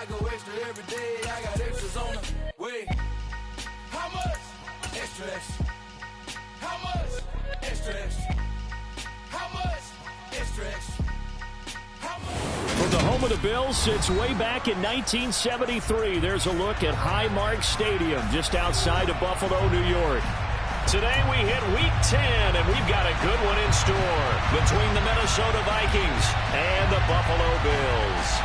I go extra every day. I got extras on the way. How much? Extra, extra. How much? Extra, extra. How much? Extra, extra. How much? From the home of the Bills since way back in 1973, there's a look at Highmark Stadium just outside of Buffalo, New York. Today we hit Week 10, and we've got a good one in store between the Minnesota Vikings and the Buffalo Bills.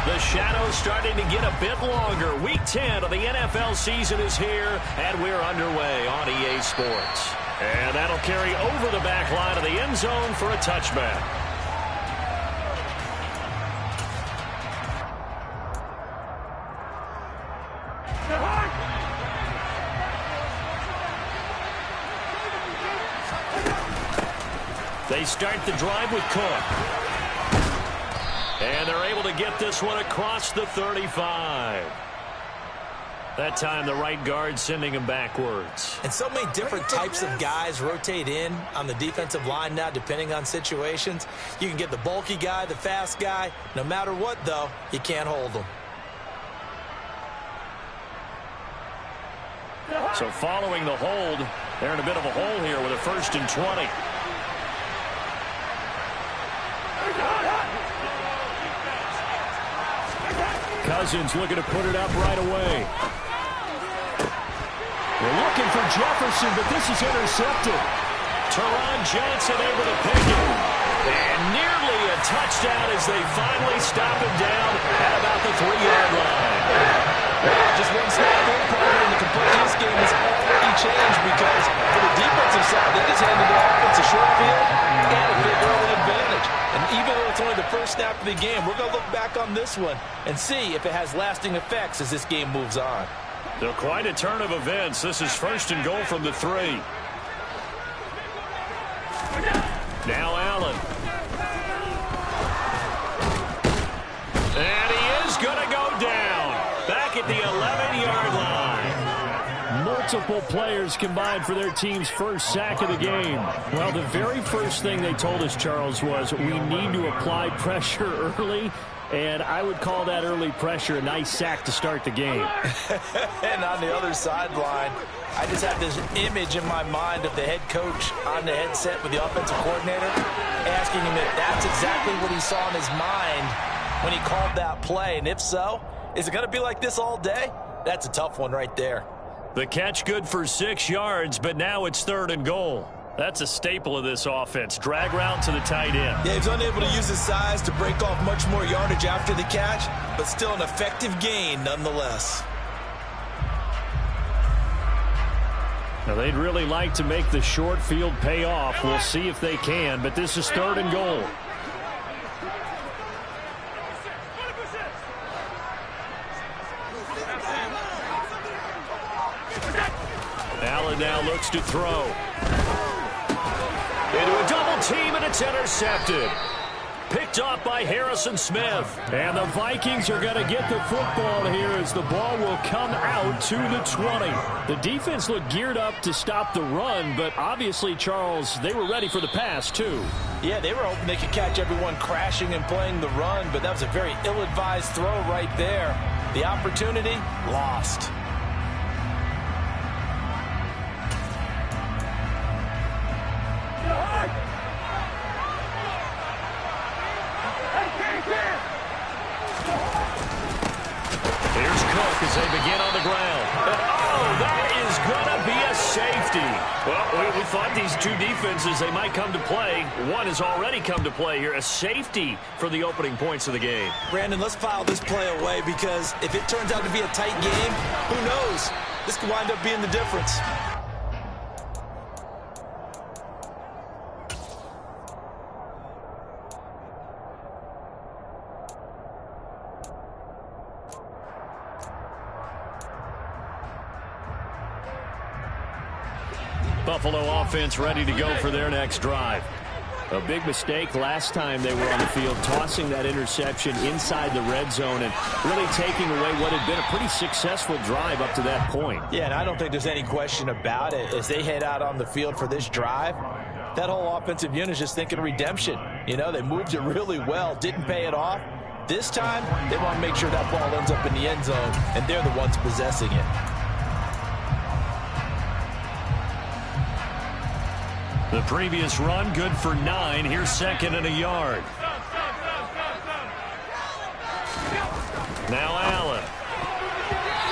The shadow's starting to get a bit longer. Week 10 of the NFL season is here, and we're underway on EA Sports. And that'll carry over the back line of the end zone for a touchback. They start the drive with Cook. And they're able to get this one across the 35. That time the right guard sending him backwards. And so many different types of guys rotate in on the defensive line now depending on situations. You can get the bulky guy, the fast guy. No matter what, though, you can't hold them. So following the hold, they're in a bit of a hole here with a 1st and 20. Cousins looking to put it up right away. They're looking for Jefferson, but this is intercepted. Teron Johnson able to pick it. And nearly a touchdown as they finally stop him down at about the 3-yard line. Just one snap in, probably, and the complexion of this game has already changed because for the defensive side, they just handed the offense a short field and a big early advantage. And even though it's only the first snap of the game, we're going to look back on this one and see if it has lasting effects as this game moves on. So quite a turn of events. This is 1st and goal from the 3. Now Allen. And he is going to go down. Back at the 11-yard line. Multiple players combined for their team's first sack of the game. Well, the very first thing they told us, Charles, was we need to apply pressure early. And I would call that early pressure a nice sack to start the game. And on the other sideline, I just have this image in my mind of the head coach on the headset with the offensive coordinator asking him if that's exactly what he saw in his mind when he called that play. And if so, is it going to be like this all day? That's a tough one right there. The catch good for 6 yards, but now it's 3rd and goal. That's a staple of this offense. Drag route to the tight end. Yeah, he's unable to use his size to break off much more yardage after the catch, but still an effective gain nonetheless. Now, they'd really like to make the short field pay off. We'll see if they can, but this is 3rd and goal. Allen now looks to throw. Into a double team, and it's intercepted. Picked off by Harrison Smith. And the Vikings are going to get the football here as the ball will come out to the 20. The defense looked geared up to stop the run, but obviously, Charles, they were ready for the pass, too. Yeah, they were hoping they could catch everyone crashing and playing the run, but that was a very ill-advised throw right there. The opportunity, lost. Here's Cook as they begin on the ground. Oh, that is going to be a safety. Well, we thought these two defenses, they might come to play. One has already come to play here. A safety for the opening points of the game. Brandon, let's file this play away because if it turns out to be a tight game, who knows? This could wind up being the difference. Buffalo offense ready to go for their next drive. A big mistake last time they were on the field, tossing that interception inside the red zone and really taking away what had been a pretty successful drive up to that point. Yeah, and I don't think there's any question about it. As they head out on the field for this drive, that whole offensive unit is just thinking redemption. You know, they moved it really well, didn't pay it off. This time, they want to make sure that ball ends up in the end zone, and they're the ones possessing it. The previous run, good for 9. Here's 2nd and a yard. Now Allen.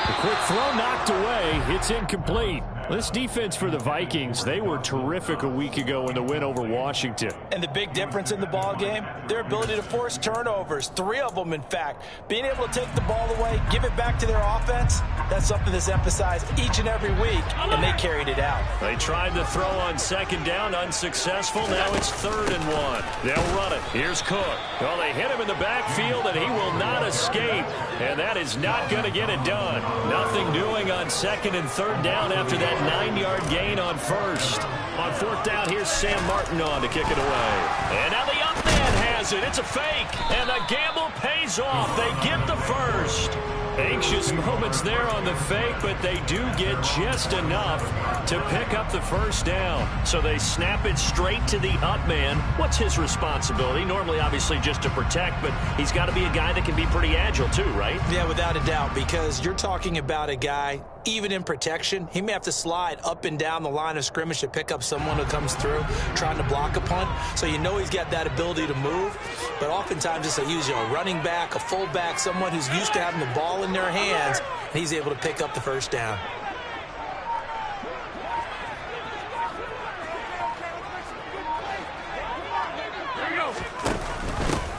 The quick throw knocked away. It's incomplete. This defense for the Vikings, they were terrific a week ago in the win over Washington. And the big difference in the ball game, their ability to force turnovers, 3 of them in fact. Being able to take the ball away, give it back to their offense, that's something that's emphasized each and every week, and they carried it out. They tried the throw on 2nd down, unsuccessful. Now it's 3rd and 1. They'll run it. Here's Cook. Well, they hit him in the backfield, and he will not escape. And that is not going to get it done. Nothing doing on 2nd and 3rd down after that 9-yard gain on 1st. On 4th down, here's Sam Martin on to kick it away. And now the up man has it. It's a fake. And the gamble pays off. They get the 1st. Anxious moments there on the fake, but they do get just enough to pick up the 1st down. So they snap it straight to the up man. What's his responsibility? Normally, obviously, just to protect, but he's got to be a guy that can be pretty agile too, right? Yeah, without a doubt, because you're talking about a guy, even in protection, he may have to slide up and down the line of scrimmage to pick up someone who comes through trying to block a punt. So you know he's got that ability to move. But oftentimes it's a running back, a fullback, someone who's used to having the ball in their hands, and he's able to pick up the 1st down.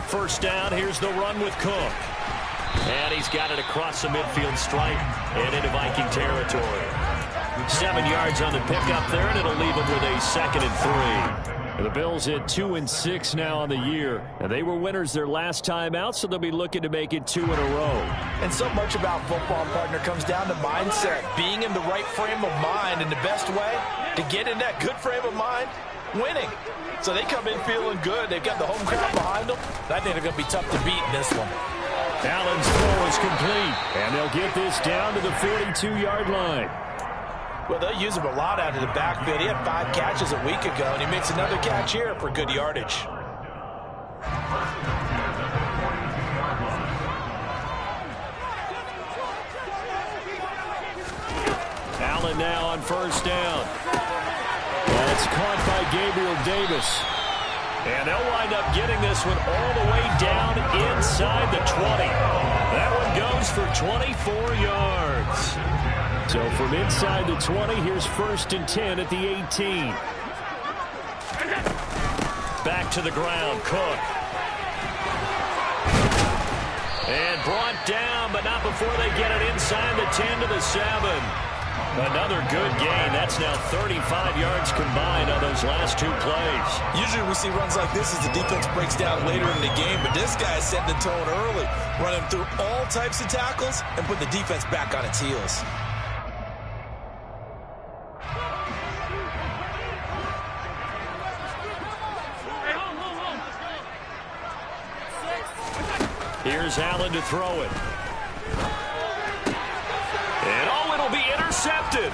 First down, here's the run with Cook. And he's got it across the midfield stripe and into Viking territory. 7 yards on the pickup there, and it'll leave him with a 2nd and 3. The Bills at 2-6 now on the year. And they were winners their last time out, so they'll be looking to make it 2 in a row. And so much about football, partner, comes down to mindset. Being in the right frame of mind, and the best way to get in that good frame of mind, winning. So they come in feeling good. They've got the home crowd behind them. I think they're going to be tough to beat in this one. Allen's throw is complete, and they'll get this down to the 42-yard line. Well, they'll use him a lot out of the backfield. He had 5 catches a week ago, and he makes another catch here for good yardage. Allen now on 1st down. That's caught by Gabriel Davis. And they'll wind up getting this one all the way down inside the 20. That one goes for 24 yards. So from inside the 20, here's 1st and 10 at the 18. Back to the ground, Cook. And brought down, but not before they get it inside the 10 to the 7. Another good gain. That's now 35 yards combined on those last 2 plays. Usually we see runs like this as the defense breaks down later in the game, but this guy is setting the tone early, running through all types of tackles and put the defense back on its heels. Here's Allen to throw it. And oh, it'll be intercepted.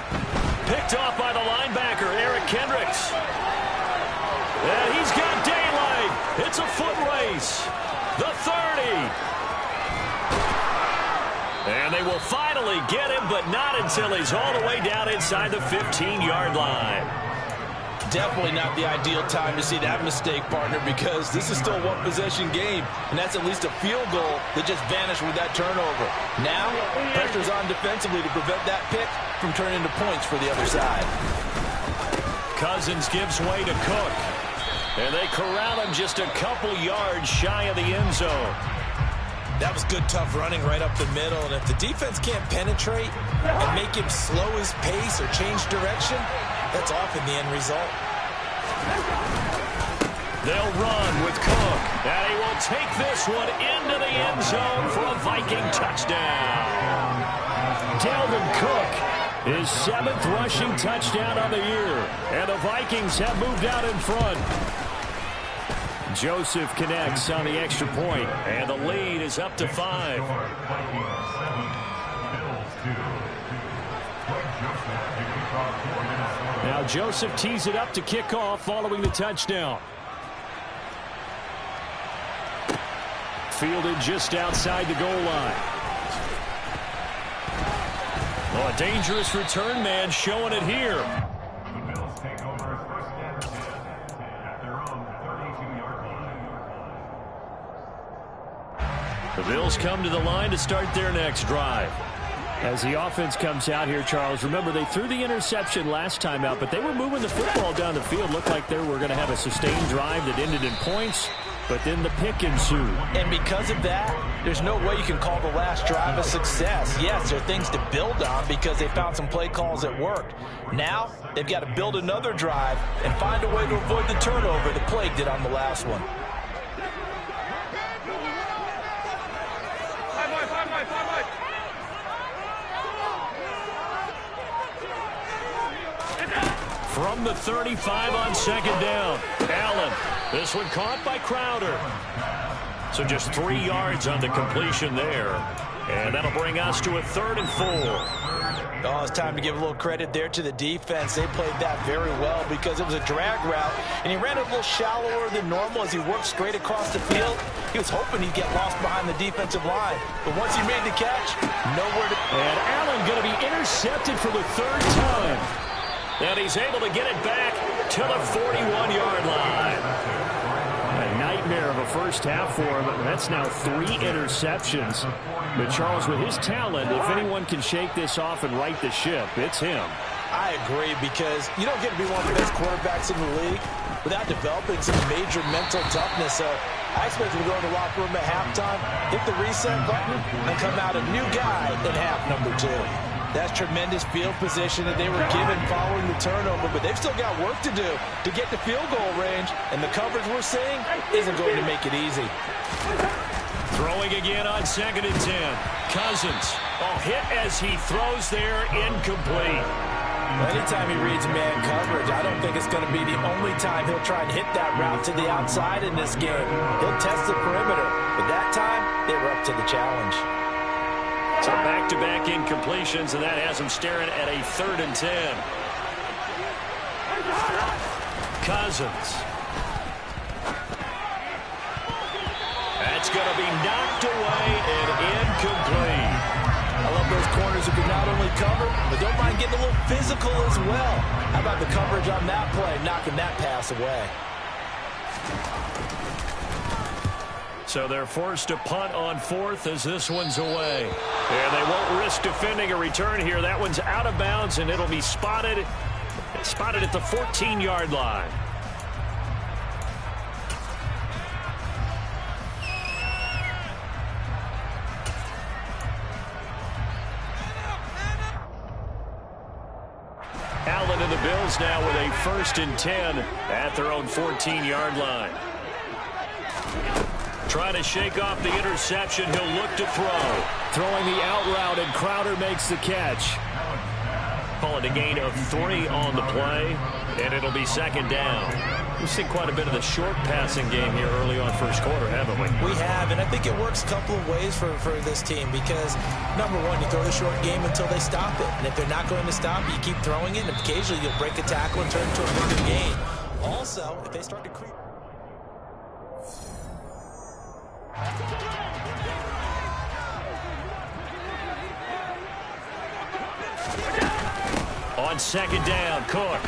Picked off by the linebacker, Eric Kendricks. And he's got daylight. It's a foot race. The 30. And they will finally get him, but not until he's all the way down inside the 15-yard line. Definitely not the ideal time to see that mistake, partner, because this is still a one-possession game, and that's at least a field goal that just vanished with that turnover. Now, pressure's on defensively to prevent that pick from turning into points for the other side. Cousins gives way to Cook, and they corral him just a couple yards shy of the end zone. That was good, tough running right up the middle, and if the defense can't penetrate and make him slow his pace or change direction, that's often the end result. They'll run with Cook, and he will take this one into the end zone for a Viking touchdown. Dalvin Cook, his 7th rushing touchdown of the year, and the Vikings have moved out in front. Joseph connects on the extra point, and the lead is up to 5. Now Joseph tees it up to kick off following the touchdown. Fielded just outside the goal line. Oh, a dangerous return man showing it here. The Bills take over first and 10 at their own 32-yard line. The Bills come to the line to start their next drive. As the offense comes out here, Charles, remember they threw the interception last time out, but they were moving the football down the field. Looked like they were going to have a sustained drive that ended in points, but then the pick ensued. And because of that, there's no way you can call the last drive a success. Yes, there are things to build on because they found some play calls that worked. Now, they've got to build another drive and find a way to avoid the turnover the plague did on the last one. From the 35 on second down, Allen. This one caught by Crowder. So just 3 yards on the completion there. And that'll bring us to a 3rd and 4. Oh, it's time to give a little credit there to the defense. They played that very well because it was a drag route, and he ran it a little shallower than normal as he worked straight across the field. He was hoping he'd get lost behind the defensive line, but once he made the catch, nowhere to... And Allen going to be intercepted for the 3rd time. And he's able to get it back to the 41-yard line. A nightmare of a first half for him. That's now 3 interceptions. But Charles, with his talent, if anyone can shake this off and right the ship, it's him. I agree, because you don't get to be one of the best quarterbacks in the league without developing some major mental toughness. So I expect him to go in the locker room at halftime, hit the reset button, and come out a new guy in half number 2. That's tremendous field position that they were given following the turnover, but they've still got work to do to get to field goal range, and the coverage we're seeing isn't going to make it easy. Throwing again on 2nd and 10. Cousins. Oh, hit as he throws there, incomplete. Well, anytime he reads man coverage, I don't think it's going to be the only time he'll try and hit that route to the outside in this game. He'll test the perimeter, but that time they were up to the challenge. So back-to-back incompletions, and that has him staring at a 3rd and 10. Cousins. That's going to be knocked away and incomplete. I love those corners who can not only cover, but don't mind getting a little physical as well. How about the coverage on that play, knocking that pass away? So they're forced to punt on 4th as this one's away. And they won't risk defending a return here. That one's out of bounds, and it'll be spotted at the 14-yard line. Allen and the Bills now with a 1st and 10 at their own 14-yard line. Trying to shake off the interception. He'll look to throw. Throwing the out route, and Crowder makes the catch. Call it a gain of 3 on the play, and it'll be 2nd down. We've seen quite a bit of the short passing game here early on first quarter, haven't we? We have, and I think it works a couple of ways for this team because, number one, you throw the short game until they stop it. And if they're not going to stop it, you keep throwing it, and occasionally you'll break a tackle and turn it into a bigger gain. Also, if they start to creep... On 2nd down, Cook.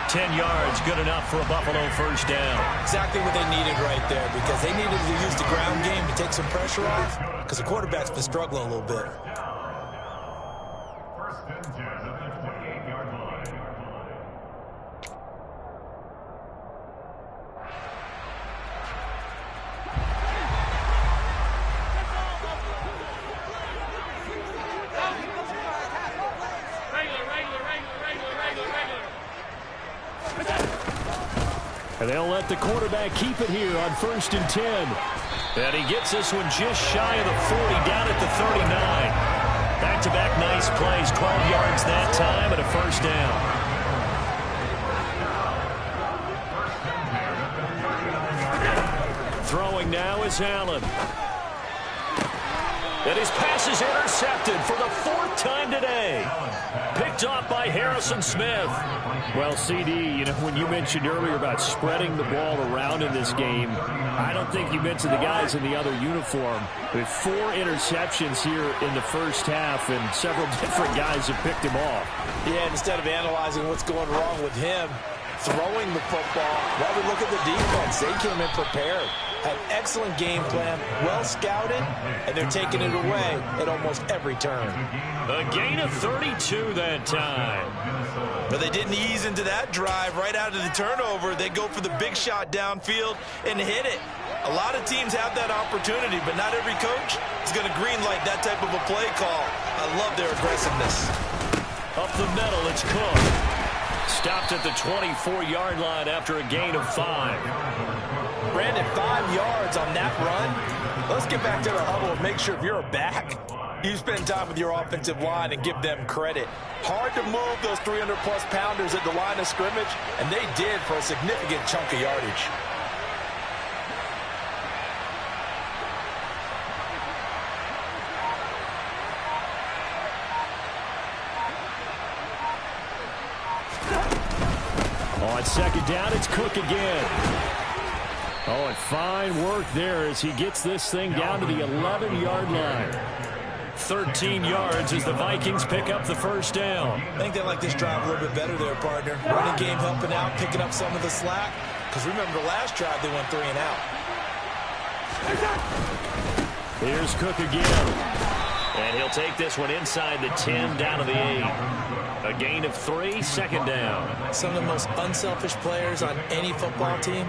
10 yards, good enough for a Buffalo 1st down. Exactly what they needed right there, because they needed to use the ground game to take some pressure off, because the quarterback's been struggling a little bit. First and 10 at the 28-yard line. And they'll let the quarterback keep it here on 1st and 10. And he gets this one just shy of the 40, down at the 39. Back-to-back nice plays, 12 yards that time, and a 1st down. Throwing now is Allen. And his pass is intercepted for the 4th time today. Picked off by Harrison Smith. Well, CD, when you mentioned earlier about spreading the ball around in this game, I don't think you mentioned the guys in the other uniform. With 4 interceptions here in the first half, and several different guys have picked him off. Yeah, and instead of analyzing what's going wrong with him throwing the football, well, we look at the defense. They came in prepared. Had an excellent game plan, well scouted, and they're taking it away at almost every turn. A gain of 32 that time. But they didn't ease into that drive right out of the turnover. They go for the big shot downfield and hit it. A lot of teams have that opportunity, but not every coach is going to greenlight that type of a play call. I love their aggressiveness. Up the middle, it's Cook. Stopped at the 24-yard line after a gain of 5. Brandon, 5 yards on that run. Let's get back to the huddle and make sure if you're a back, you spend time with your offensive line and give them credit. Hard to move those 300-plus pounders at the line of scrimmage, and they did for a significant chunk of yardage. On 2nd down, it's Cook again. Oh, and fine work there as he gets this thing down to the 11-yard line. 13 yards as the Vikings pick up the 1st down. I think they like this drive a little bit better there, partner. Running game helping out, picking up some of the slack. Because remember, the last drive they went 3 and out. Here's Cook again. And he'll take this one inside the 10 down to the 8. A gain of 3, 2nd down. Some of the most unselfish players on any football team,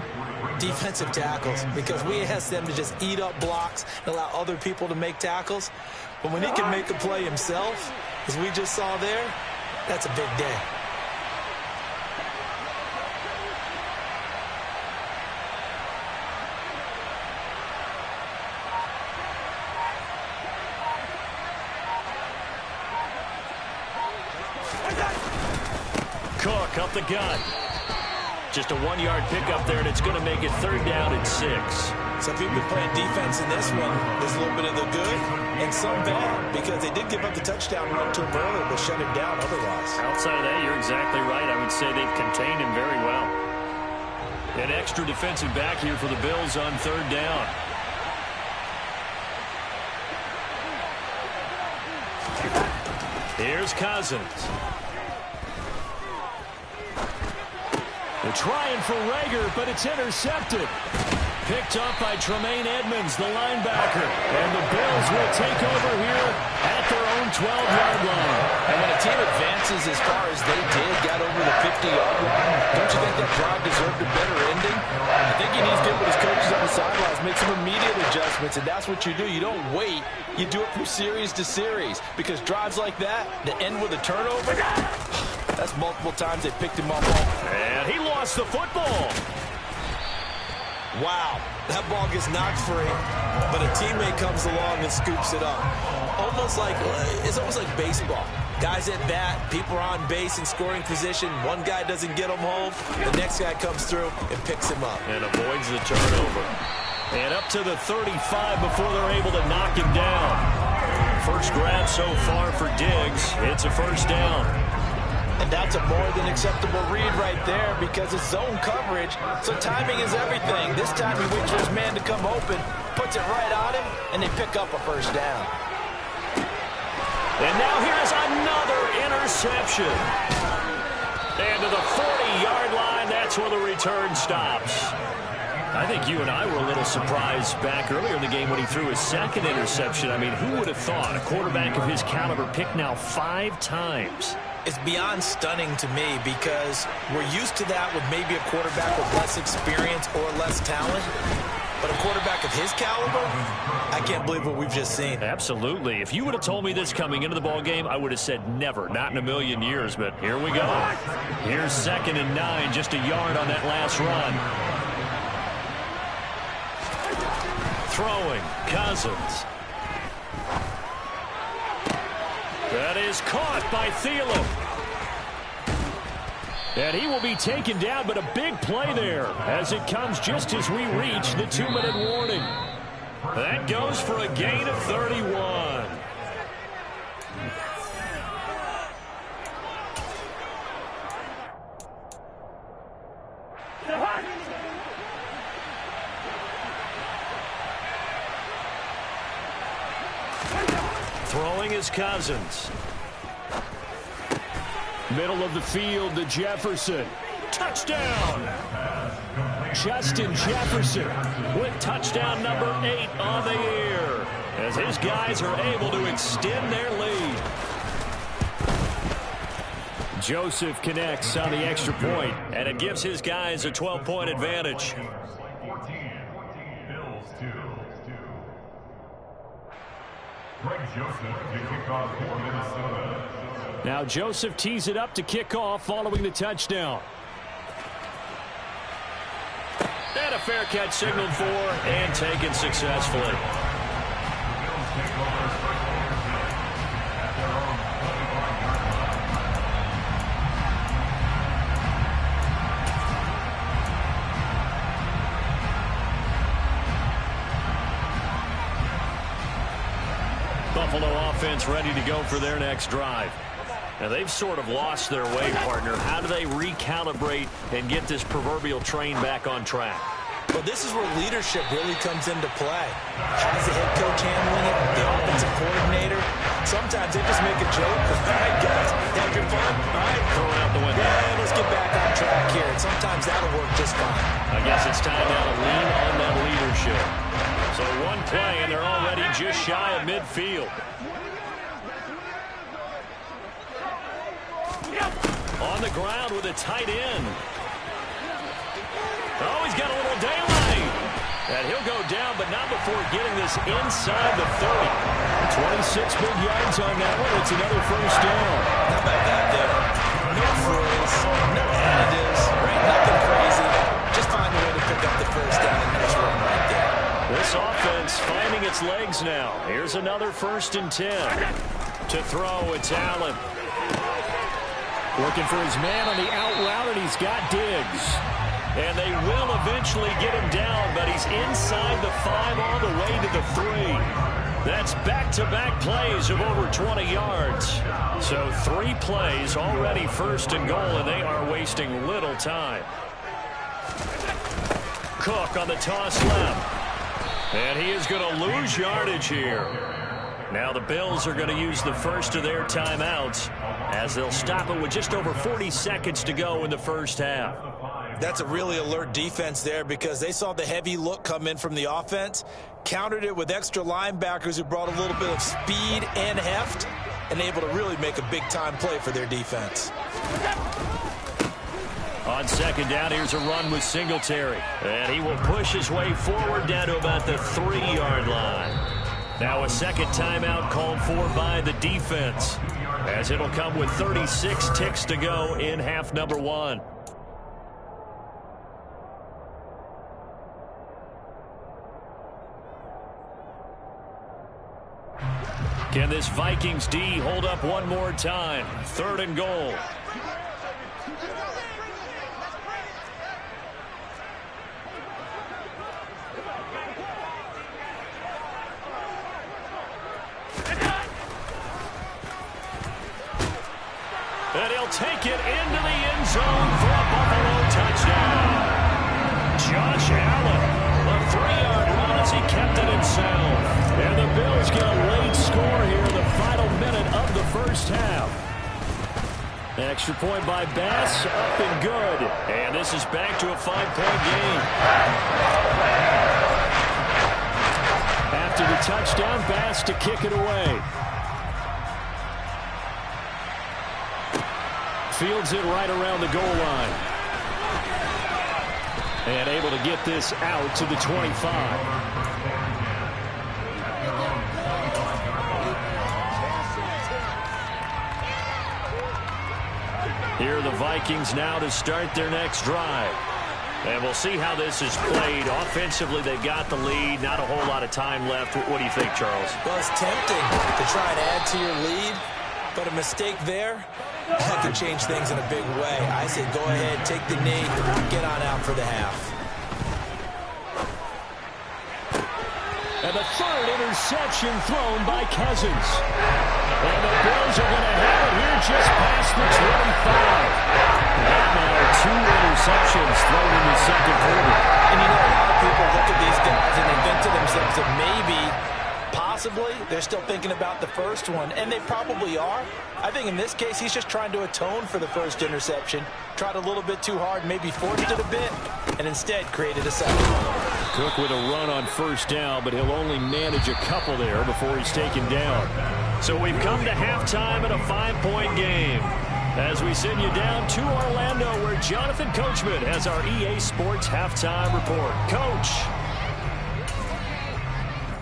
defensive tackles, because we ask them to just eat up blocks and allow other people to make tackles. But when he can make a play himself, as we just saw there, that's a big day. Cook up the gut. Just a 1-yard pickup there, and it's going to make it 3rd down and 6. So if you've been playing defense in this one, there's a little bit of the good and some bad, because they did give up the touchdown run to him earlier, but shut him down otherwise. Outside of that, you're exactly right. I would say they've contained him very well. An extra defensive back here for the Bills on 3rd down. Here's Cousins. They're trying for Rager, but it's intercepted. Picked up by Tremaine Edmonds, the linebacker. And the Bills will take over here at their own 12-yard line. And when a team advances as far as they did, got over the 50-yard line, don't you think that drive deserved a better ending? I think he needs to get with his coaches on the sidelines, make some immediate adjustments, and that's what you do. You don't wait. You do it from series to series, because drives like that, to end with a turnover, that's multiple times they picked him up on. And he lost the football. Wow, that ball gets knocked free, but a teammate comes along and scoops it up. It's almost like baseball. Guys at bat, people are on base in scoring position. One guy doesn't get him home. The next guy comes through and picks him up. And avoids the turnover. And up to the 35 before they're able to knock him down. First grab so far for Diggs. It's a 1st down. And that's a more than acceptable read right there, because it's zone coverage, so timing is everything. This time he waits for his man to come open, puts it right on him, and they pick up a 1st down. And now here's another interception. And to the 40-yard line, that's where the return stops. I think you and I were a little surprised back earlier in the game when he threw his 2nd interception. I mean, who would have thought a quarterback of his caliber picked now 5 times? It's beyond stunning to me, because we're used to that with maybe a quarterback with less experience or less talent. But a quarterback of his caliber, I can't believe what we've just seen. Absolutely. If you would have told me this coming into the ball game, I would have said never, not in a million years. But here we go. Here's 2nd and 9, just a yard on that last run. Throwing, Cousins. That is caught by Thielen. And he will be taken down, but a big play there as it comes just as we reach the 2-minute warning. That goes for a gain of 31. Throwing is Cousins. Middle of the field to Jefferson. Touchdown! Justin Jefferson with touchdown number 8 on the year as his guys are able to extend their lead. Joseph connects on the extra point, and it gives his guys a 12-point advantage. 14, Bills 2. Greg Joseph to kick off for Minnesota. Now Joseph tees it up to kick off following the touchdown. And a fair catch signaled for and taken successfully. The Bills take over first and 10 at their own 25-yard line. Buffalo offense ready to go for their next drive. Now, they've sort of lost their way, partner. How do they recalibrate and get this proverbial train back on track? Well, this is where leadership really comes into play. How's the head coach handling it? The offensive coordinator? Sometimes they just make a joke. All right, guys, have your fun. All right, Throw it out the window. yeah, let's get back on track here. And sometimes that'll work just fine. I guess it's time now to lean on that leadership. So one play, and they're already just shy of midfield. On the ground with a tight end. Oh, he's got a little daylight. And he'll go down, but not before getting this inside the 30. 26 big yards on that one. It's another first down. How about that there? No frills, no additives, right? Nothing crazy. Just find a way to pick up the first down and nice run right there. This offense finding its legs now. Here's another 1st and 10. To throw, it's Allen. Looking for his man on the out route, and he's got Diggs. And they will eventually get him down, but he's inside the 5 all the way to the 3. That's back-to-back plays of over 20 yards. So 3 plays already 1st and goal, and they are wasting little time. Cook on the toss left. And he is going to lose yardage here. Now the Bills are going to use the first of their timeouts as they'll stop it with just over 40 seconds to go in the first half. That's a really alert defense there because they saw the heavy look come in from the offense, countered it with extra linebackers who brought a little bit of speed and heft, and able to really make a big-time play for their defense. On 2nd down, here's a run with Singletary. And he will push his way forward down to about the 3-yard line. Now a second timeout called for by the defense, as it'll come with 36 ticks to go in half number 1. Can this Vikings D hold up one more time? 3rd and goal. And he'll take it into the end zone for a Buffalo touchdown. Josh Allen, a 3-yard run as he kept it in sound. And the Bills get a late score here in the final minute of the first half. Extra point by Bass, up and good. And this is back to a 5-point game. After the touchdown, Bass to kick it away. Fields it right around the goal line. And able to get this out to the 25. Here are the Vikings now to start their next drive. And we'll see how this is played. Offensively, they've got the lead. Not a whole lot of time left. What do you think, Charles? Well, it's tempting to try and add to your lead. But a mistake there, that could change things in a big way. I say go ahead, take the knee, get on out for the half. And the third interception thrown by Cousins. And the Bills are going to have it here just past the 25. And now 2 interceptions thrown in the second quarter. And you know, a lot of people look at these guys and they think to themselves that maybe, possibly, they're still thinking about the first one. And they probably are. I think in this case, he's just trying to atone for the first interception. Tried a little bit too hard, maybe forced it a bit, and instead created a second. Cook with a run on first down, but he'll only manage a couple there before he's taken down. So we've come to halftime in a 5-point game. As we send you down to Orlando, where Jonathan Coachman has our EA Sports halftime report. Coach.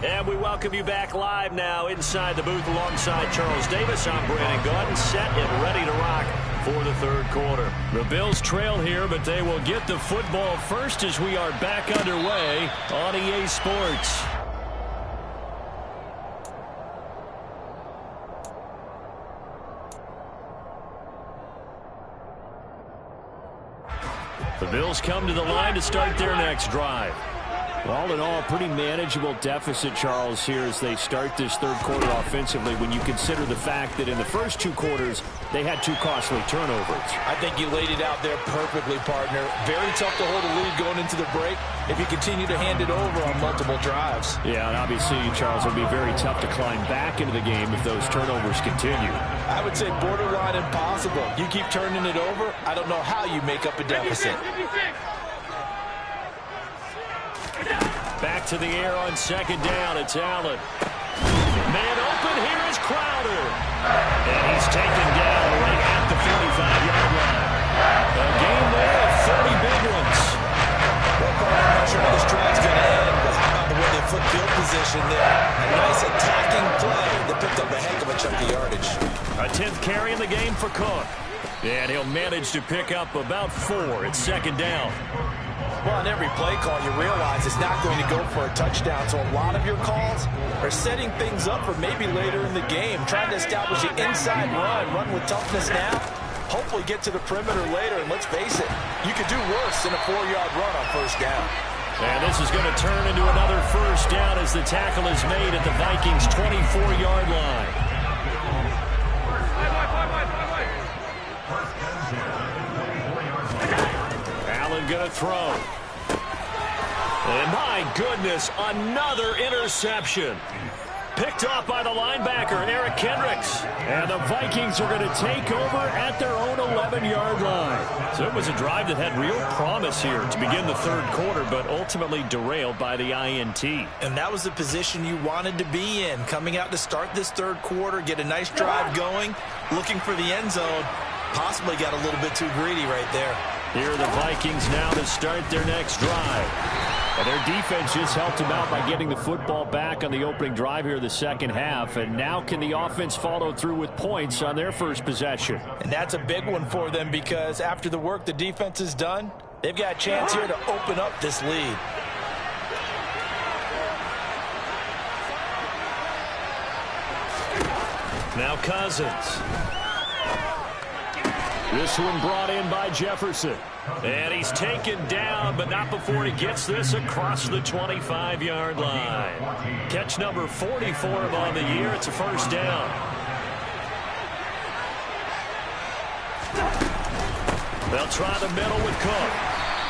And we welcome you back live now inside the booth alongside Charles Davis. I'm Brandon Gordon, set and ready to rock for the third quarter. The Bills trail here, but they will get the football first as we are back underway on EA Sports. The Bills come to the line to start their next drive. All in all, pretty manageable deficit, Charles, here as they start this third quarter offensively when you consider the fact that in the first 2 quarters, they had 2 costly turnovers. I think you laid it out there perfectly, partner. Very tough to hold a lead going into the break if you continue to hand it over on multiple drives. Yeah, and obviously, Charles, it'll be very tough to climb back into the game if those turnovers continue. I would say borderline impossible. You keep turning it over, I don't know how you make up a deficit. Back to the air on second down. It's Allen. Man open. Here is Crowder. And he's taken down right at the 45-yard line. A game there of 30 big ones. Well, I'm not sure how this drive's going to end, but how about the way they flip field position there? A nice attacking play that picked up a heck of a chunk of yardage. A 10th carry in the game for Cook. And he'll manage to pick up about 4. It's second down. Well, on every play call, you realize it's not going to go for a touchdown. So a lot of your calls are setting things up for maybe later in the game, trying to establish an inside run with toughness now, hopefully get to the perimeter later. And let's face it, you could do worse than a 4-yard run on first down. And this is going to turn into another first down as the tackle is made at the Vikings' 24-yard line. Allen going to throw. And my goodness, another interception. Picked off by the linebacker, Eric Kendricks. And the Vikings are going to take over at their own 11-yard line. So it was a drive that had real promise here to begin the third quarter, but ultimately derailed by the INT. And that was the position you wanted to be in, coming out to start this third quarter, get a nice drive going, looking for the end zone. Possibly got a little bit too greedy right there. Here are the Vikings now to start their next drive. And their defense just helped them out by getting the football back on the opening drive here the second half. And now can the offense follow through with points on their first possession? And that's a big one for them because after the work the defense has done, they've got a chance here to open up this lead. Now Cousins. This one brought in by Jefferson. And he's taken down, but not before he gets this across the 25-yard line. Catch number 44 on the year. It's a first down. They'll try the middle with Cook.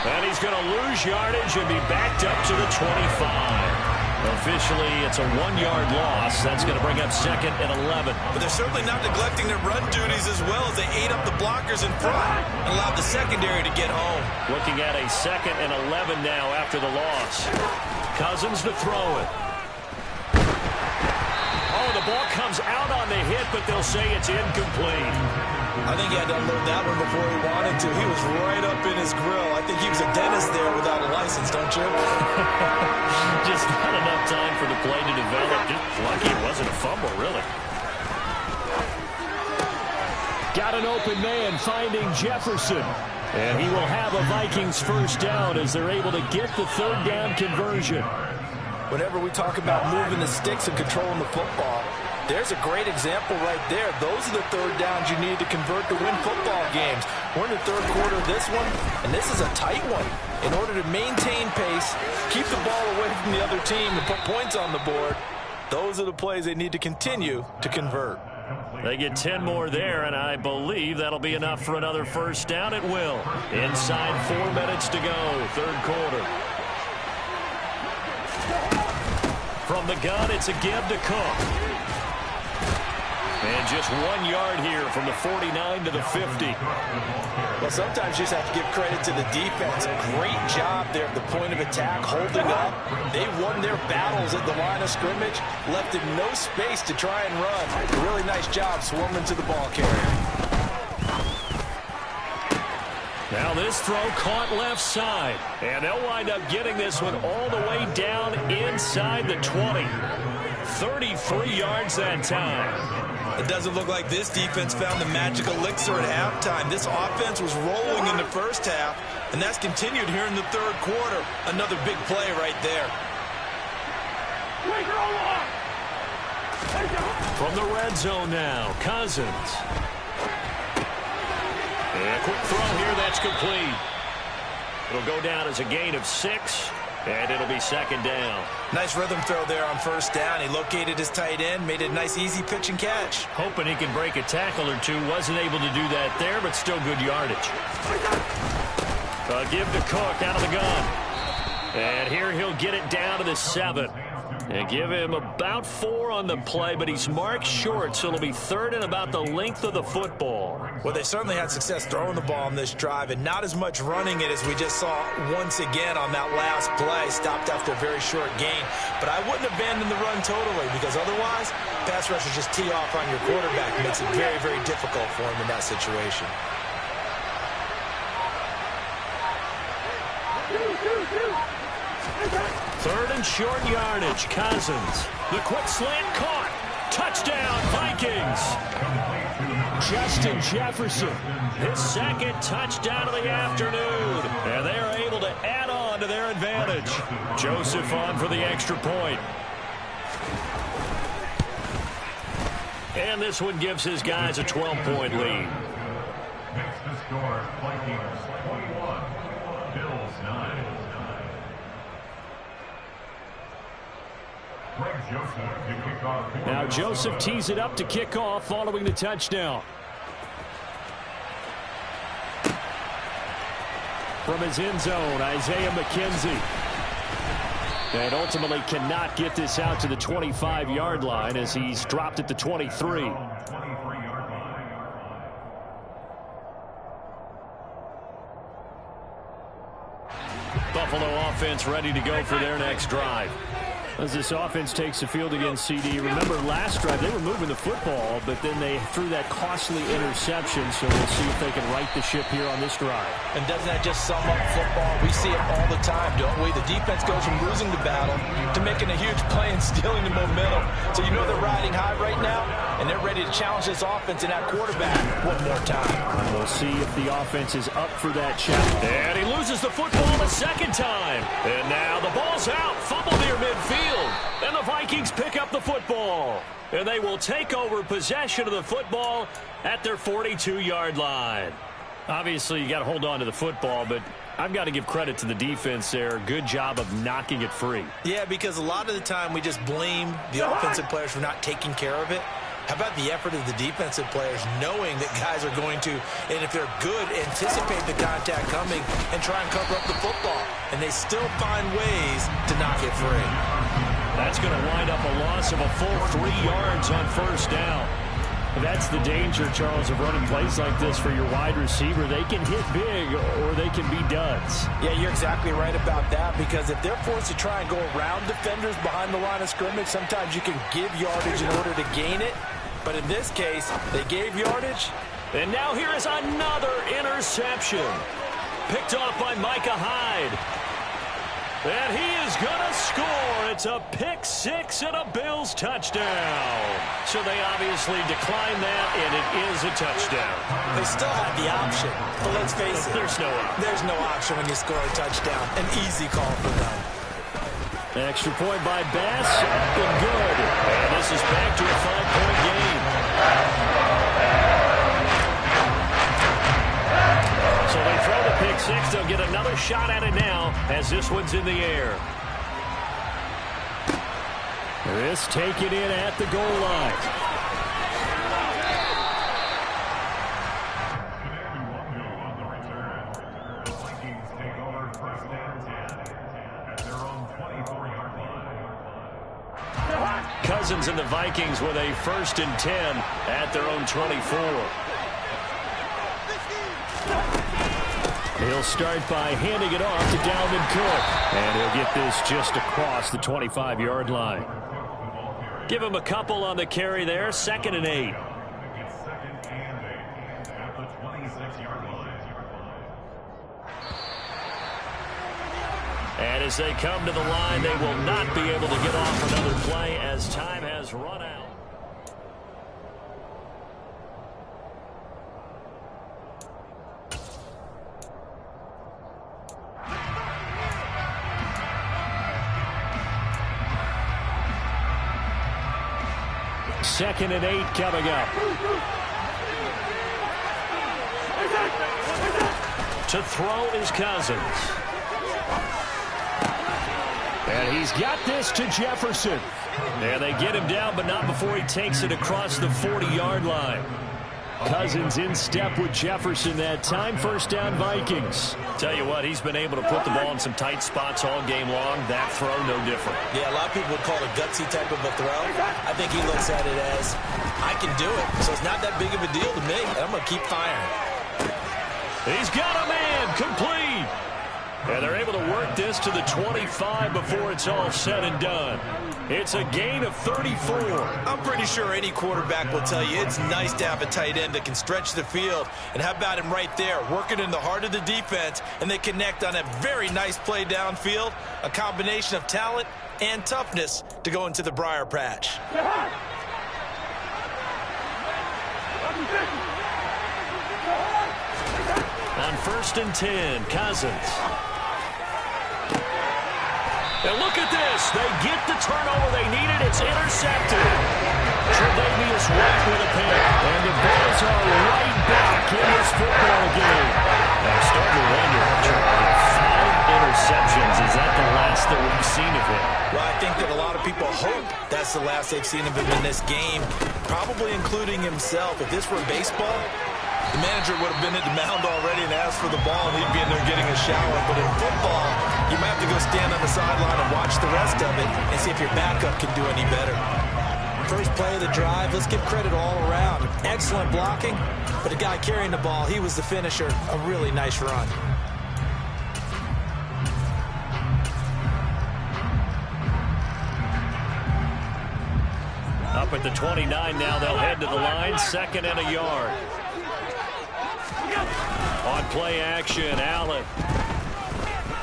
And he's going to lose yardage and be backed up to the 25. Officially, it's a 1-yard loss. That's going to bring up second and 11. But they're certainly not neglecting their run duties as well as they ate up the blockers in front and allowed the secondary to get home. Looking at a second and 11 now after the loss. Cousins to throw it. Oh, the ball comes out on the hit, but they'll say it's incomplete. I think he had to unload that one before he wanted to. He was right up in his grill. I think he was a dentist there without a license, don't you? Just not enough time for the play to develop. Just lucky it wasn't a fumble, really. Got an open man finding Jefferson. And he will have a Vikings first down as they're able to get the third down conversion. Whenever we talk about moving the sticks and controlling the football, There's a great example right there. Those are the third downs you need to convert to win football games. We're in the third quarter of this one, and this is a tight one. In order to maintain pace, keep the ball away from the other team, and put points on the board, those are the plays they need to continue to convert. They get 10 more there, and I believe that'll be enough for another first down. It will. Inside 4 minutes to go, third quarter. From the gun, it's a give to Cook. And just 1 yard here from the 49 to the 50. Well, sometimes you just have to give credit to the defense. Great job there at the point of attack, holding up. They won their battles at the line of scrimmage, left him no space to try and run. A really nice job swarming to the ball carrier. Now this throw caught left side. And they'll wind up getting this one all the way down inside the 20. 33 yards that time. It doesn't look like this defense found the magic elixir at halftime. This offense was rolling in the first half, and that's continued here in the third quarter. Another big play right there. From the red zone now, Cousins. And a quick throw here, that's complete. It'll go down as a gain of 6, and it'll be second down. Nice rhythm throw there on first down. He located his tight end, made a nice easy pitch and catch. Hoping he can break a tackle or two. Wasn't able to do that there, but still good yardage. Give to Cook out of the gun. And here he'll get it down to the 7. And give him about 4 on the play, but he's marked short, so it'll be third and about the length of the football. Well, they certainly had success throwing the ball on this drive, and not as much running it as we just saw once again on that last play. Stopped after a very short gain. But I wouldn't abandon the run totally, because otherwise, pass rushers just tee off on your quarterback. It makes it very, very difficult for him in that situation. Third and short yardage. Cousins. The quick slant caught. Touchdown, Vikings. Justin Jefferson. His second touchdown of the afternoon. And they are able to add on to their advantage. Joseph on for the extra point. And this one gives his guys a 12-point lead. Next to score, Vikings 21, Bills 9. Now Joseph tees it up to kick off following the touchdown. From his end zone, Isaiah McKenzie. And ultimately cannot get this out to the 25-yard line as he's dropped at the 23. Buffalo offense ready to go for their next drive. As this offense takes the field against CD, remember last drive they were moving the football, but then they threw that costly interception, so we'll see if they can right the ship here on this drive. And doesn't that just sum up football? We see it all the time, don't we? The defense goes from losing the battle to making a huge play and stealing the momentum. So you know they're riding high right now, and they're ready to challenge this offense and that quarterback one more time. And we'll see if the offense is up for that challenge. And he loses the football a second time. And now the ball's out, fumble near midfield. And the Vikings pick up the football. And they will take over possession of the football at their 42-yard line. Obviously, you got to hold on to the football, but I've got to give credit to the defense there. Good job of knocking it free. Yeah, because a lot of the time we just blame the offensive players for not taking care of it. How about the effort of the defensive players knowing that guys are going to, and if they're good, anticipate the contact coming and try and cover up the football. And they still find ways to knock it free. That's going to wind up a loss of a full 3 yards on first down. That's the danger, Charles, of running plays like this for your wide receiver. They can hit big or they can be duds. Yeah, you're exactly right about that, because if they're forced to try and go around defenders behind the line of scrimmage, sometimes you can give yardage in order to gain it. But in this case, they gave yardage. And now here is another interception. Picked off by Micah Hyde. And he is going to score. It's a pick-6 and a Bills touchdown. So they obviously declined that, and it is a touchdown. They still have the option, but let's face it. There's no option. There's no option when you score a touchdown. An easy call for them. Extra point by Bass, up and good. And this is back to a 5-point as this one's in the air. This taken in at the goal line. On the return, the Vikings take over first and 10 at their own 24-yard line. Cousins and the Vikings with a 1st and 10 at their own 24. He'll start by handing it off to Dalvin Cook. And he'll get this just across the 25-yard line. Give him a couple on the carry there. 2nd and 8. It's 2nd and 8 at the 26-yard line. And as they come to the line, they will not be able to get off another play as time has run out. Second and 8 coming up. To throw is Cousins. And he's got this to Jefferson. And they get him down, but not before he takes it across the 40-yard line. Cousins in step with Jefferson that time. 1st down Vikings. Tell you what, he's been able to put the ball in some tight spots all game long. That throw no different. Yeah, a lot of people would call it a gutsy type of a throw. I think he looks at it as, I can do it, so it's not that big of a deal to me, and I'm going to keep firing. He's got a man, complete. And they're able to work this to the 25 before it's all said and done. It's a gain of 34. I'm pretty sure any quarterback will tell you it's nice to have a tight end that can stretch the field. And how about him right there, working in the heart of the defense, and they connect on a very nice play downfield, a combination of talent and toughness to go into the briar patch. On 1st and 10, Cousins. And look at this. They get the turnover they needed. It's intercepted. Tre'Davious White with a pick. And the Bears are right back in this football game. I'm starting to wonder, Charlie, 5 interceptions. Is that the last that we've seen of him? Well, I think that a lot of people hope that's the last they've seen of him in this game, probably including himself. If this were baseball, the manager would have been at the mound already and asked for the ball, and he'd be in there getting a shower. But in football, you might have to go stand on the sideline and watch the rest of it and see if your backup can do any better. First play of the drive, let's give credit all around. Excellent blocking, but the guy carrying the ball, he was the finisher. A really nice run. Up at the 29 now, they'll head to the line. 2nd and a yard. On play action, Allen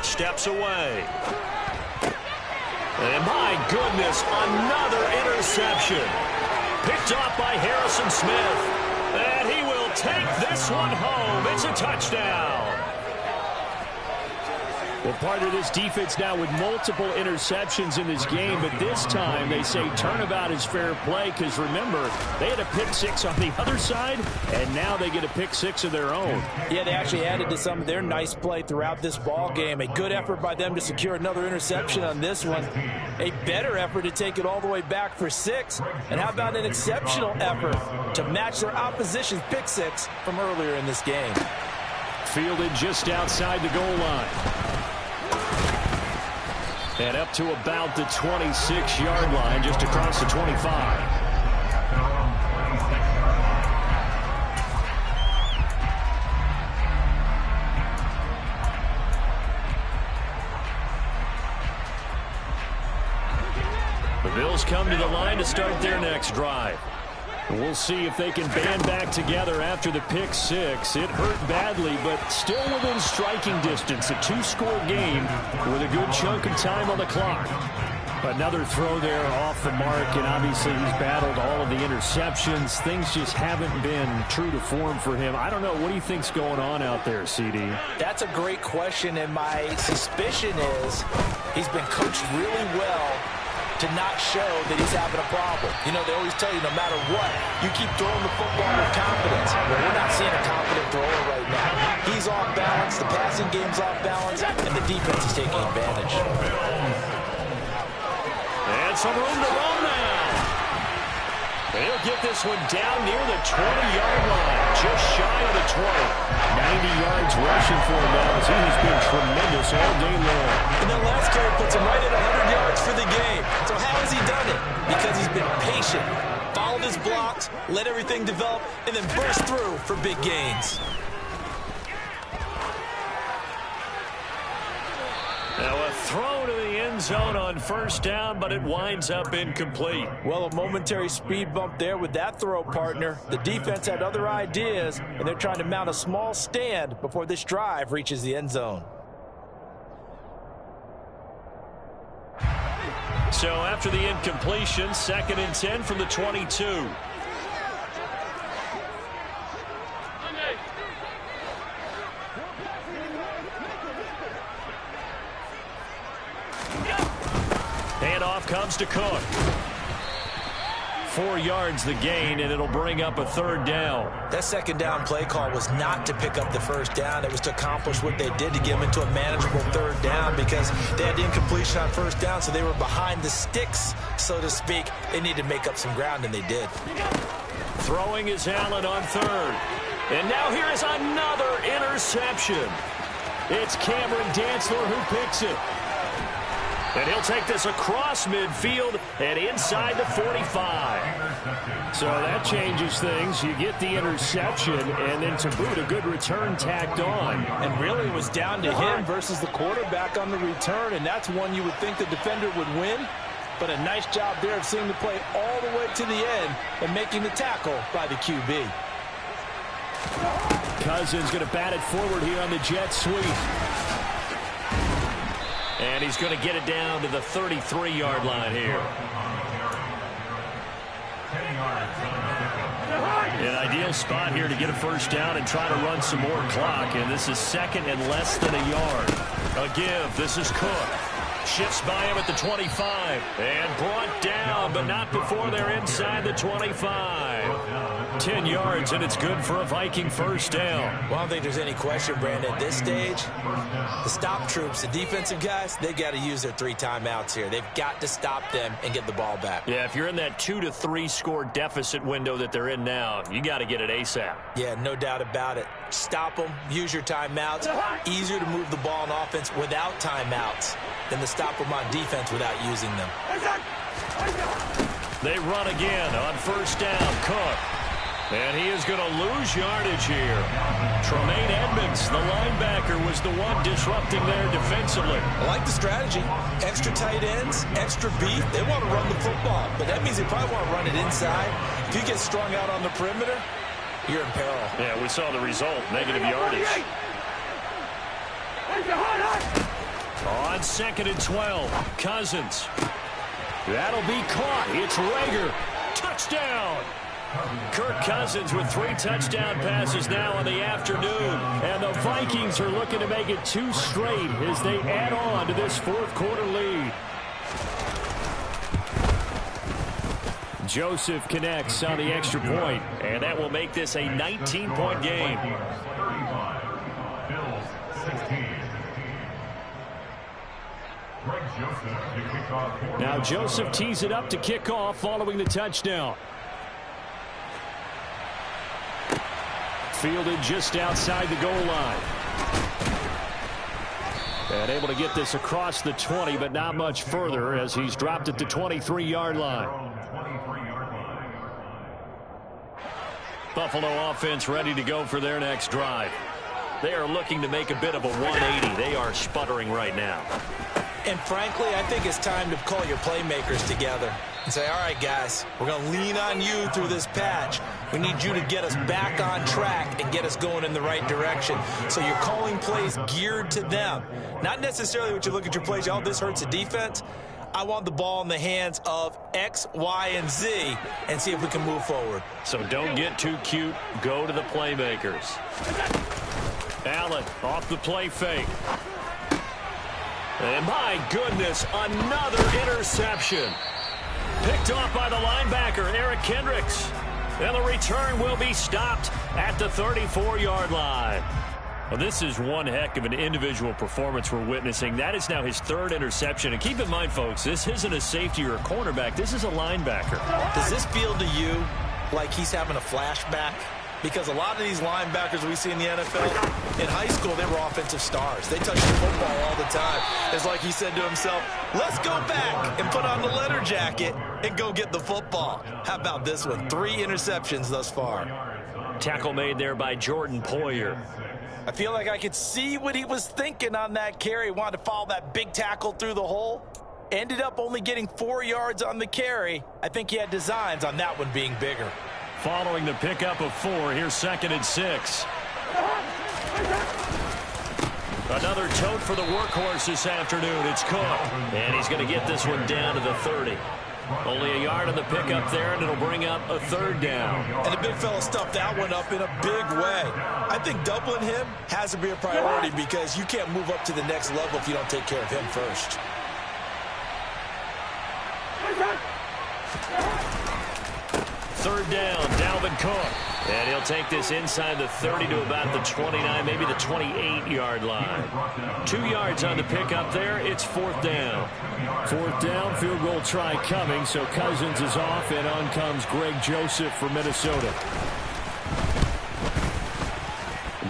steps away. And my goodness, another interception. Picked off by Harrison Smith. And he will take this one home. It's a touchdown. Well, part of this defense now with multiple interceptions in this game, but this time they say turnabout is fair play because, remember, they had a pick 6 on the other side, and now they get a pick 6 of their own. Yeah, they actually added to some of their nice play throughout this ball game. A good effort by them to secure another interception on this one. A better effort to take it all the way back for 6. And how about an exceptional effort to match their opposition's pick 6 from earlier in this game? Fielded just outside the goal line. And up to about the 26-yard line, just across the 25. The Bills come to the line to start their next drive. We'll see if they can band back together after the pick 6. It hurt badly, but still within striking distance. A 2-score game with a good chunk of time on the clock. Another throw there off the mark, and obviously he's battled all of the interceptions. Things just haven't been true to form for him. I don't know. What do you think's going on out there, CD? That's a great question, and my suspicion is he's been coached really well to not show that he's having a problem. You know, they always tell you no matter what, you keep throwing the football with confidence. Well, we're not seeing a confident thrower right now. He's off balance, the passing game's off balance, and the defense is taking advantage. And some room to run now. He'll get this one down near the 20-yard line, just shy of the 20. 90 yards rushing for him now as he has been tremendous all day long. And that last carry puts him right at 100 yards for the game. So how has he done it? Because he's been patient, followed his blocks, let everything develop, and then burst through for big gains. Now a throw to the end zone on first down, but it winds up incomplete. Well, a momentary speed bump there with that throw, partner. The defense had other ideas, and they're trying to mount a small stand before this drive reaches the end zone. So after the incompletion, 2nd and 10 from the 22. Handoff comes to Cook. 4 yards the gain, and it'll bring up a 3rd down. That 2nd down play call was not to pick up the 1st down. It was to accomplish what they did to get them into a manageable 3rd down because they had the incompletion on 1st down, so they were behind the sticks, so to speak. They needed to make up some ground, and they did. Throwing is Allen on 3rd. And now here is another interception. It's Cameron Dantzler who picks it. And he'll take this across midfield and inside the 45. So that changes things. You get the interception, and then to boot, a good return tacked on. And really it was down to him versus the quarterback on the return, and that's one you would think the defender would win. But a nice job there of seeing the play all the way to the end and making the tackle by the QB. Cousins going to bat it forward here on the jet sweep. And he's going to get it down to the 33-yard line here. An ideal spot here to get a 1st down and try to run some more clock. And this is 2nd and less than a yard. A give. This is Cook. Shifts by him at the 25. And brought down, but not before they're inside the 25. 10 yards, and it's good for a Viking 1st down. Well, I don't think there's any question, Brandon. At this stage, the stop troops, the defensive guys, they've got to use their 3 timeouts here. They've got to stop them and get the ball back. Yeah, if you're in that 2 to 3 score deficit window that they're in now, you got to get it ASAP. Yeah, no doubt about it. Stop them, use your timeouts. Easier to move the ball on offense without timeouts than to stop them on defense without using them. They run again on 1st down. Cook. And he is going to lose yardage here. Tremaine Edmonds, the linebacker, was the one disrupting there defensively. I like the strategy. Extra tight ends, extra beef. They want to run the football, but that means they probably want to run it inside. If you get strung out on the perimeter, you're in peril. Yeah, we saw the result, negative yardage. On 2nd and 12, Cousins. That'll be caught. It's Rager. Touchdown. Kirk Cousins with 3 touchdown passes now in the afternoon. And the Vikings are looking to make it 2 straight as they add on to this 4th quarter lead. Joseph connects on the extra point, and that will make this a 19-point game. Now Joseph tees it up to kick off following the touchdown. Fielded just outside the goal line. And able to get this across the 20, but not much further as he's dropped at the 23-yard line. Buffalo offense ready to go for their next drive. They are looking to make a bit of a 180. They are sputtering right now. And frankly, I think it's time to call your playmakers together and say, all right, guys, we're going to lean on you through this patch. We need you to get us back on track and get us going in the right direction. So you're calling plays geared to them. Not necessarily what you look at your plays, oh, this hurts the defense. I want the ball in the hands of X, Y, and Z and see if we can move forward. So don't get too cute. Go to the playmakers. Allen off the play fake. And my goodness, another interception. Picked off by the linebacker, Eric Kendricks. And the return will be stopped at the 34-yard line. Well, this is one heck of an individual performance we're witnessing. That is now his third interception. And keep in mind, folks, this isn't a safety or a cornerback. This is a linebacker. Does this feel to you like he's having a flashback? Because a lot of these linebackers we see in the NFL, in high school, they were offensive stars. They touched the football all the time. It's like he said to himself, let's go back and put on the leather jacket and go get the football. How about this one? 3 interceptions thus far. Tackle made there by Jordan Poyer. I feel like I could see what he was thinking on that carry. Wanted to follow that big tackle through the hole. Ended up only getting 4 yards on the carry. I think he had designs on that one being bigger. Following the pickup of 4, here's 2nd and 6. Another tote for the workhorse this afternoon. It's Cook. And he's going to get this one down to the 30. Only a yard on the pickup there, and it'll bring up a 3rd down. And the big fella stuffed that one up in a big way. I think doubling him has to be a priority because you can't move up to the next level if you don't take care of him first. 3rd down, Dalvin Cook. And he'll take this inside the 30 to about the 29, maybe the 28-yard line. 2 yards on the pickup there. It's 4th down. 4th down, field goal try coming. So Cousins is off, and on comes Greg Joseph for Minnesota.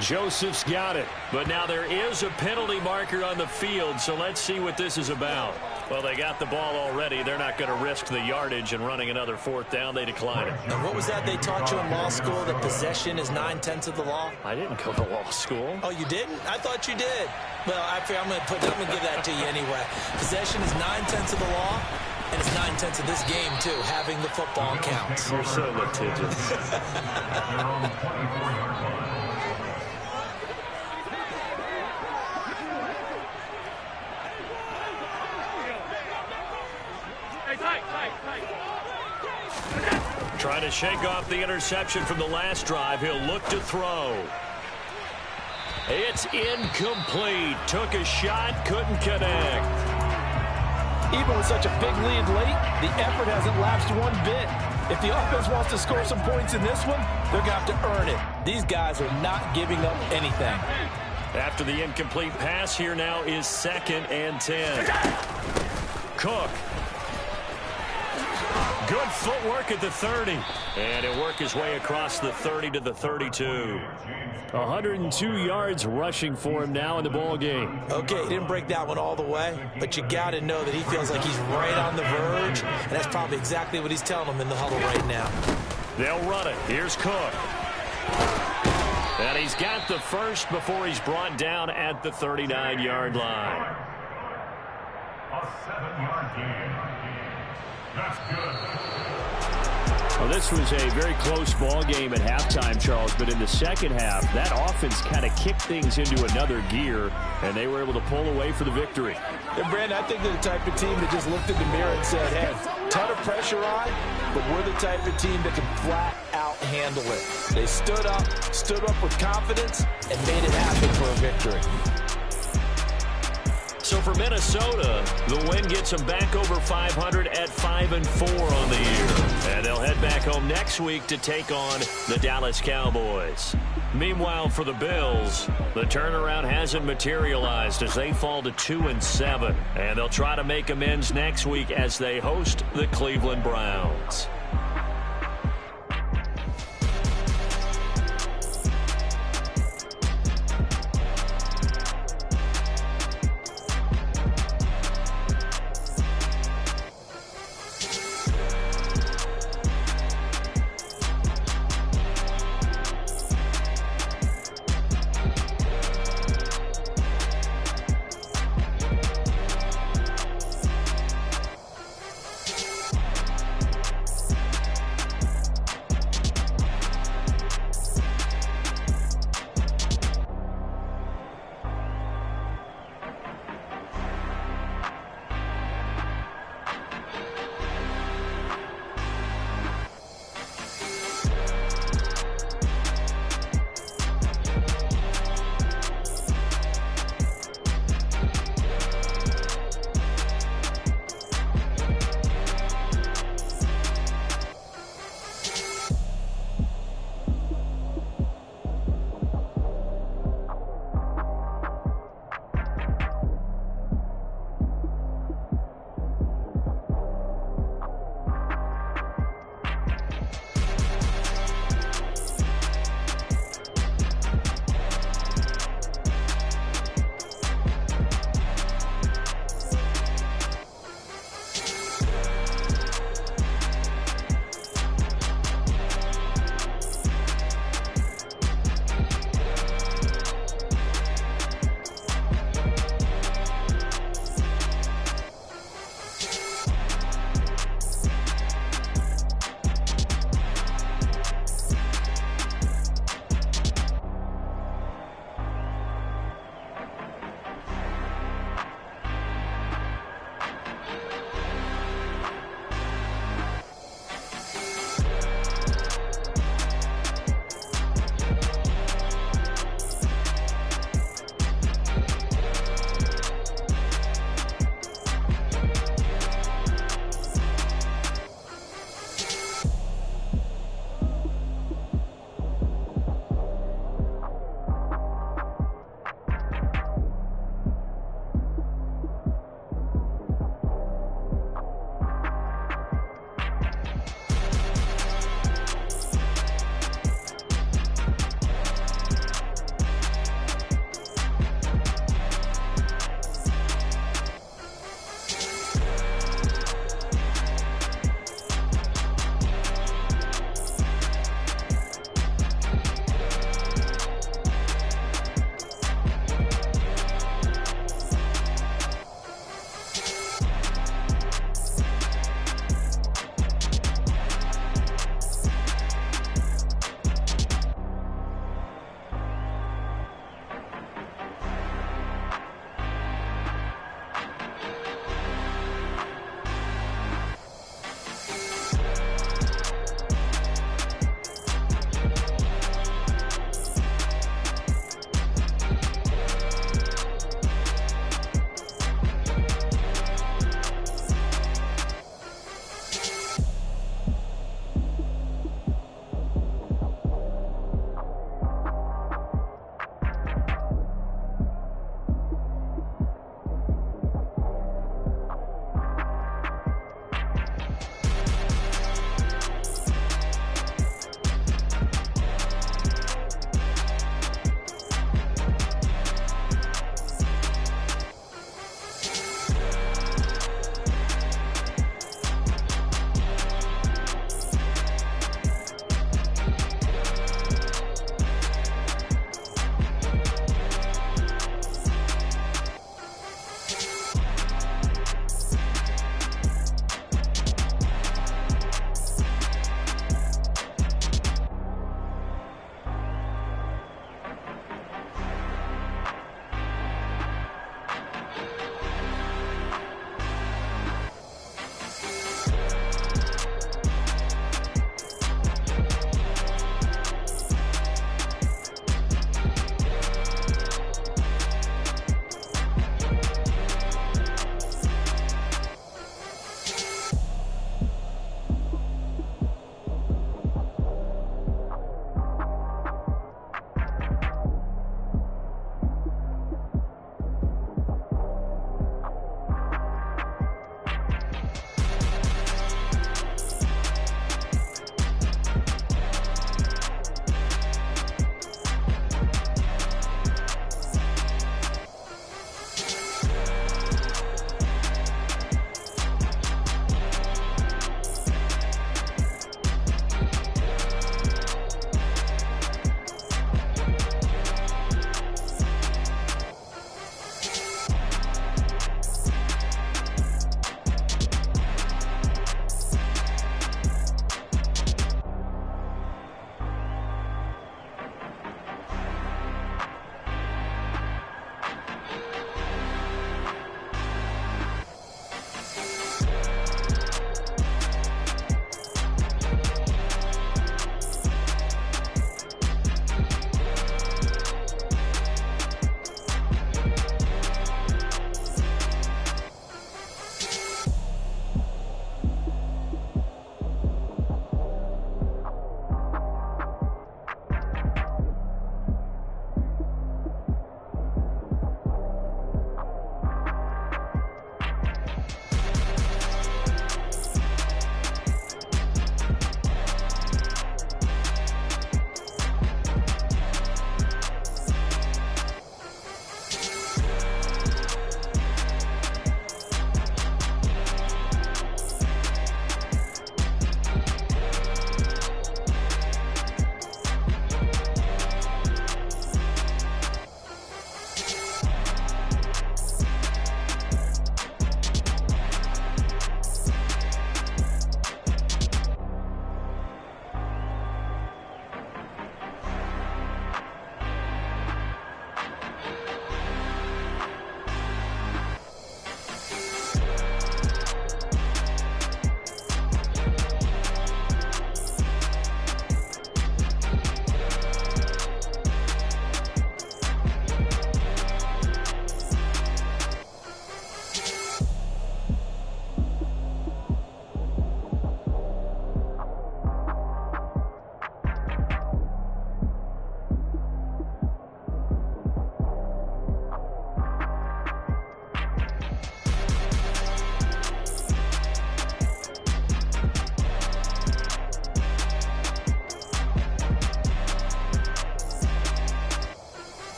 Joseph's got it. But now there is a penalty marker on the field, so let's see what this is about. Well, they got the ball already. They're not going to risk the yardage and running another 4th down. They decline it. And what was that they taught you in law school, that possession is 9/10 of the law? I didn't go to law school. Oh, you didn't? I thought you did. Well, I'm going to give that to you anyway. Possession is 9/10 of the law, and it's 9/10 of this game, too. Having the football counts. You're so litigious. Trying to shake off the interception from the last drive. He'll look to throw. It's incomplete. Took a shot, couldn't connect. Even with such a big lead late, the effort hasn't lapsed one bit. If the offense wants to score some points in this one, they're going to have to earn it. These guys are not giving up anything. After the incomplete pass, here now is 2nd and 10. Cook. Good footwork at the 30. And he'll work his way across the 30 to the 32. 102 yards rushing for him now in the ball game. Okay, he didn't break that one all the way, but you got to know that he feels like he's right on the verge, and that's probably exactly what he's telling them in the huddle right now. They'll run it. Here's Cook. And he's got the first before he's brought down at the 39-yard line. A 7-yard gain. That's good. Well, this was a very close ball game at halftime, Charles, but in the second half, that offense kind of kicked things into another gear, and they were able to pull away for the victory. And, Brandon, I think they're the type of team that just looked in the mirror and said, hey, ton of pressure on, but we're the type of team that can flat out handle it. They stood up with confidence, and made it happen for a victory. So for Minnesota, the win gets them back over 500 at 5-4 on the year. And they'll head back home next week to take on the Dallas Cowboys. Meanwhile, for the Bills, the turnaround hasn't materialized as they fall to 2-7. And they'll try to make amends next week as they host the Cleveland Browns.